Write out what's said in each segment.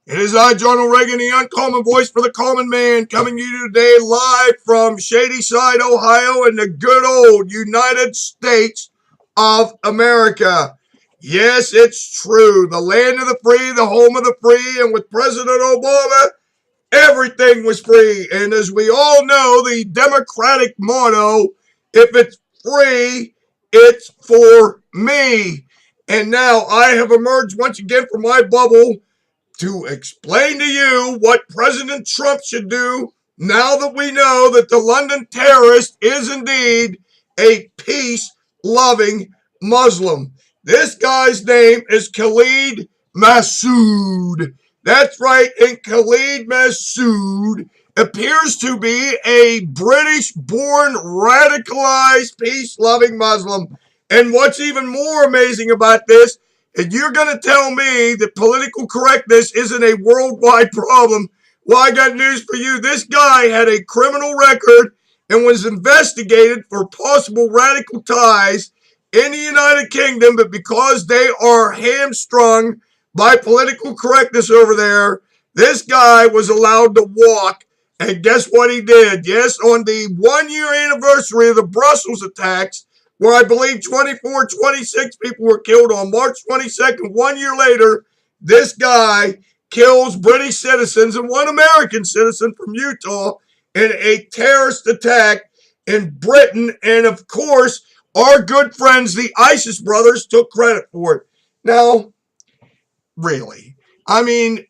It is I, John O'Regan, the uncommon voice for the common man, coming to you today live from Shadyside, Ohio, in the good old United States of America. Yes, it's true. The land of the free, the home of the free, and with President Obama, everything was free. And as we all know, the Democratic motto, if it's free, it's for me. And now I have emerged once again from my bubble to explain to you what President Trump should do now that we know that the London terrorist is indeed a peace-loving Muslim. This guy's name is Khalid Massoud. That's right, and Khalid Massoud appears to be a British-born radicalized peace-loving Muslim. And what's even more amazing about this, and you're going to tell me that political correctness isn't a worldwide problem. Well, I got news for you. This guy had a criminal record and was investigated for possible radical ties in the United Kingdom, but because they are hamstrung by political correctness over there, this guy was allowed to walk. And guess what he did? Yes, on the 1-year anniversary of the Brussels attacks, where I believe 24, 26 people were killed on March 22nd, 1 year later, this guy kills British citizens and one American citizen from Utah in a terrorist attack in Britain. And of course, our good friends, the ISIS brothers, took credit for it. Now, really, I mean,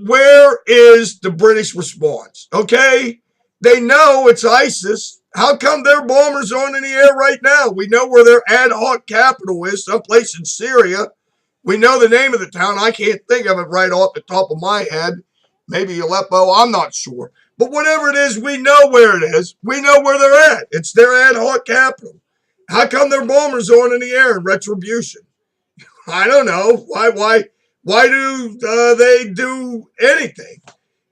where is the British response? Okay, they know it's ISIS. How come their bombers aren't in the air right now? We know where their ad hoc capital is, someplace in Syria. We know the name of the town. I can't think of it right off the top of my head. Maybe Aleppo. I'm not sure. But whatever it is, we know where it is. We know where they're at. It's their ad hoc capital. How come their bombers aren't in the air in retribution? I don't know. Why do they do anything?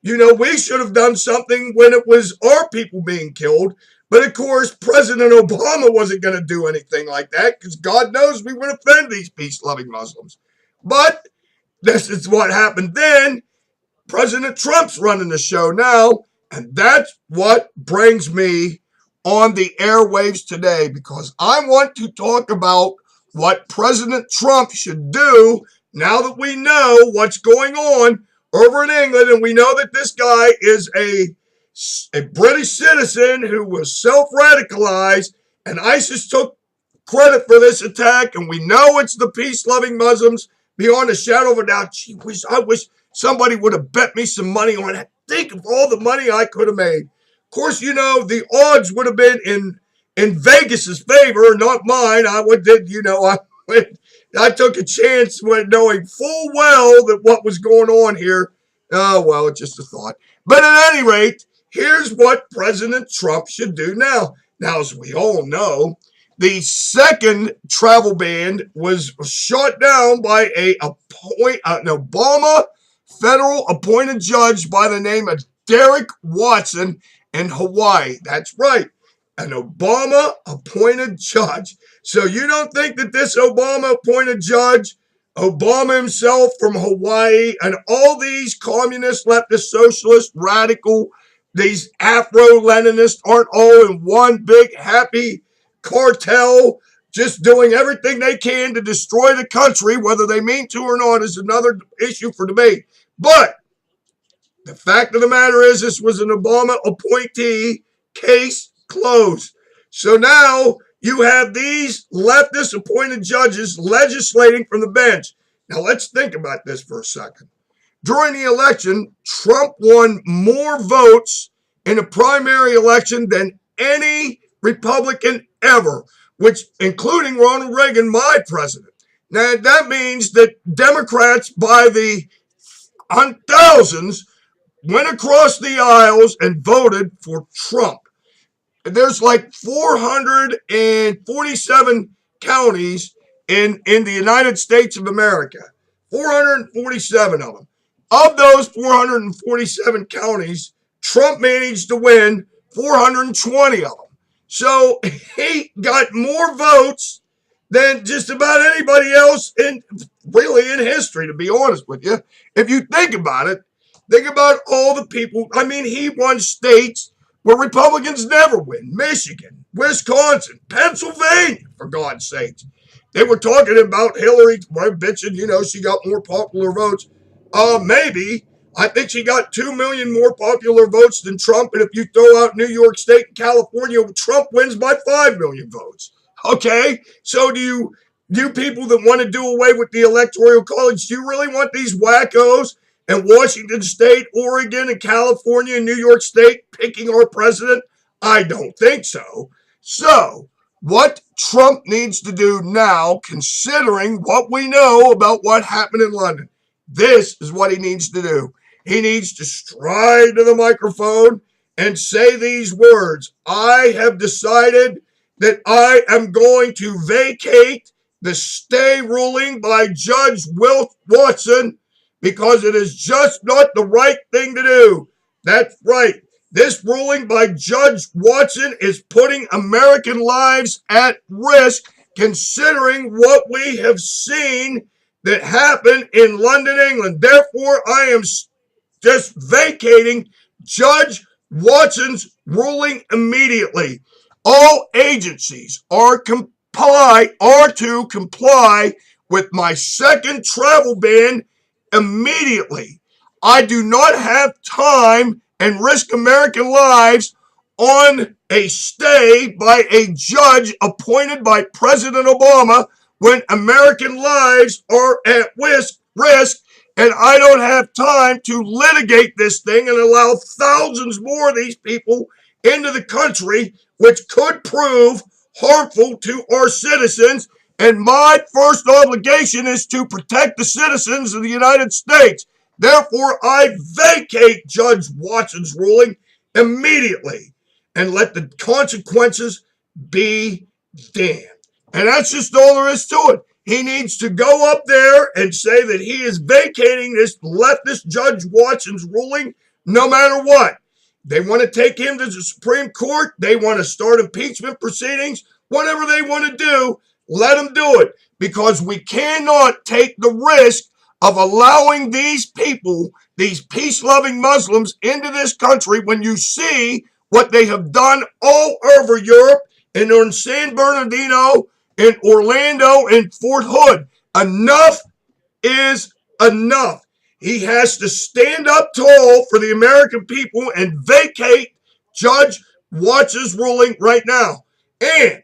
You know, we should have done something when it was our people being killed. But of course, President Obama wasn't going to do anything like that because God knows we would offend these peace-loving Muslims. But this is what happened then. President Trump's running the show now, and that's what brings me on the airwaves today, because I want to talk about what President Trump should do now that we know what's going on over in England, and we know that this guy is a British citizen who was self-radicalized, and ISIS took credit for this attack, and we know it's the peace-loving Muslims beyond a shadow of a doubt. I wish somebody would have bet me some money on it. Think of all the money I could have made. Of course, you know, the odds would have been in Vegas's favor, not mine. I took a chance when knowing full well that what was going on here. Oh, well, it's just a thought. But at any rate, here's what President Trump should do now. Now, as we all know, the second travel ban was shot down by an Obama federal appointed judge by the name of Derek Watson in Hawaii. That's right, an Obama appointed judge. So you don't think that this Obama appointed judge, Obama himself from Hawaii, and all these communist, leftist, socialist, radical, these Afro-Leninists aren't all in one big happy cartel just doing everything they can to destroy the country, whether they mean to or not is another issue for debate. But the fact of the matter is, this was an Obama appointee, case closed. So now you have these leftist appointed judges legislating from the bench. Now let's think about this for a second. During the election, Trump won more votes in a primary election than any Republican ever, which including Ronald Reagan, my president. Now that means that Democrats by the thousands went across the aisles and voted for Trump. There's like 447 counties in the United States of America. 447 of them. Of those 447 counties, Trump managed to win 420 of them. So he got more votes than just about anybody else in history, to be honest with you. If you think about it, think about all the people. I mean, he won states where Republicans never win. Michigan, Wisconsin, Pennsylvania, for God's sakes. They were talking about Hillary, bitching, she got more popular votes. Maybe. I think she got 2 million more popular votes than Trump. And if you throw out New York State and California, Trump wins by 5 million votes. Okay? So do you people that want to do away with the Electoral College, do you really want these wackos in Washington State, Oregon, and California, and New York State picking our president? I don't think so. So, what Trump needs to do now, considering what we know about what happened in London, this is what he needs to do. He needs to stride to the microphone and say these words. I have decided that I am going to vacate the stay ruling by Judge Watson because it is just not the right thing to do. That's right. This ruling by Judge Watson is putting American lives at risk, considering what we have seen that happened in London, England. Therefore, I am just vacating Judge Watson's ruling immediately. All agencies are to comply with my second travel ban immediately. I do not have time and risk American lives on a stay by a judge appointed by President Obama when American lives are at risk, and I don't have time to litigate this thing and allow thousands more of these people into the country, which could prove harmful to our citizens. And my first obligation is to protect the citizens of the United States. Therefore, I vacate Judge Watson's ruling immediately and let the consequences be damned. And that's just all there is to it. He needs to go up there and say that he is vacating this leftist Judge Watson's ruling no matter what. They want to take him to the Supreme Court. They want to start impeachment proceedings. Whatever they want to do, let them do it. Because we cannot take the risk of allowing these people, these peace-loving Muslims, into this country when you see what they have done all over Europe and in San Bernardino, in Orlando, and Fort Hood. Enough is enough. He has to stand up tall for the American people and vacate Judge Watson's ruling right now. And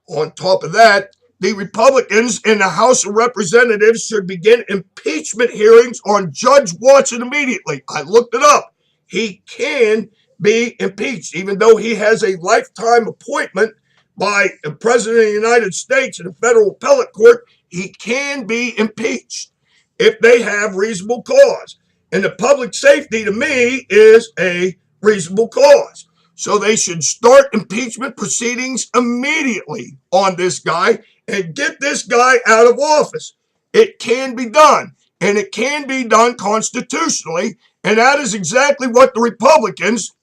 on top of that, the Republicans in the House of Representatives should begin impeachment hearings on Judge Watson immediately. I looked it up. He can be impeached, even though he has a lifetime appointment by the President of the United States in a federal appellate court. He can be impeached if they have reasonable cause. And the public safety, to me, is a reasonable cause. So they should start impeachment proceedings immediately on this guy and get this guy out of office. It can be done, and it can be done constitutionally, and that is exactly what the Republicans,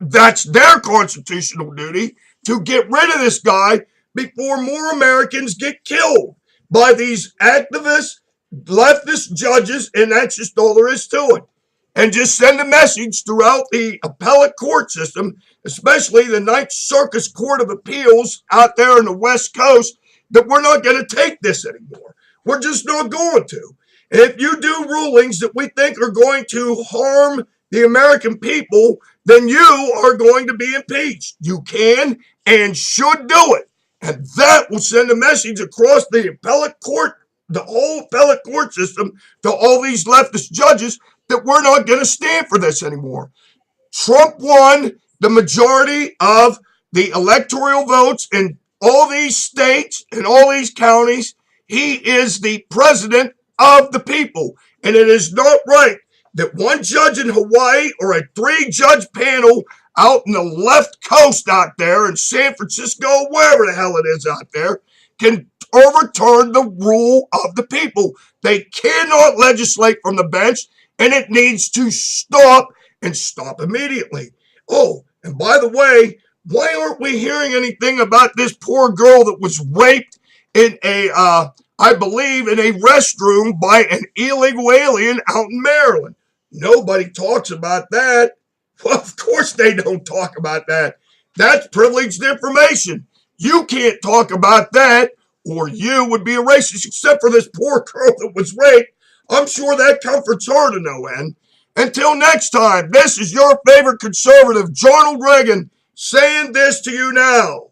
that's their constitutional duty, to get rid of this guy before more Americans get killed by these activist, leftist judges, and that's just all there is to it. And just send a message throughout the appellate court system, especially the Ninth Circuit Court of Appeals out there in the West Coast, that we're not going to take this anymore. We're just not going to. And if you do rulings that we think are going to harm the American people, then you are going to be impeached. You can and should do it. And that will send a message across the appellate court, the whole appellate court system, to all these leftist judges that we're not going to stand for this anymore. Trump won the majority of the electoral votes in all these states and all these counties. He is the president of the people. And it is not right that one judge in Hawaii or a 3-judge panel out in the left coast out there in San Francisco, wherever the hell it is out there, can overturn the rule of the people. They cannot legislate from the bench, and it needs to stop, and stop immediately. Oh, and by the way, why aren't we hearing anything about this poor girl that was raped in I believe, in a restroom by an illegal alien out in Maryland. Nobody talks about that. Well, of course they don't talk about that. That's privileged information. You can't talk about that, or you would be a racist, except for this poor girl that was raped. I'm sure that comforts her to no end. Until next time, this is your favorite conservative, Ronald Reagan, saying this to you now.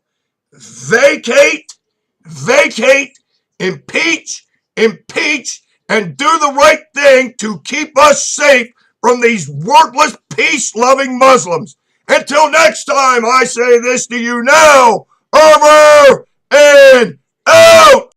Vacate, vacate, impeach, impeach, and do the right thing to keep us safe from these worthless, peace-loving Muslims. Until next time, I say this to you now, over and out.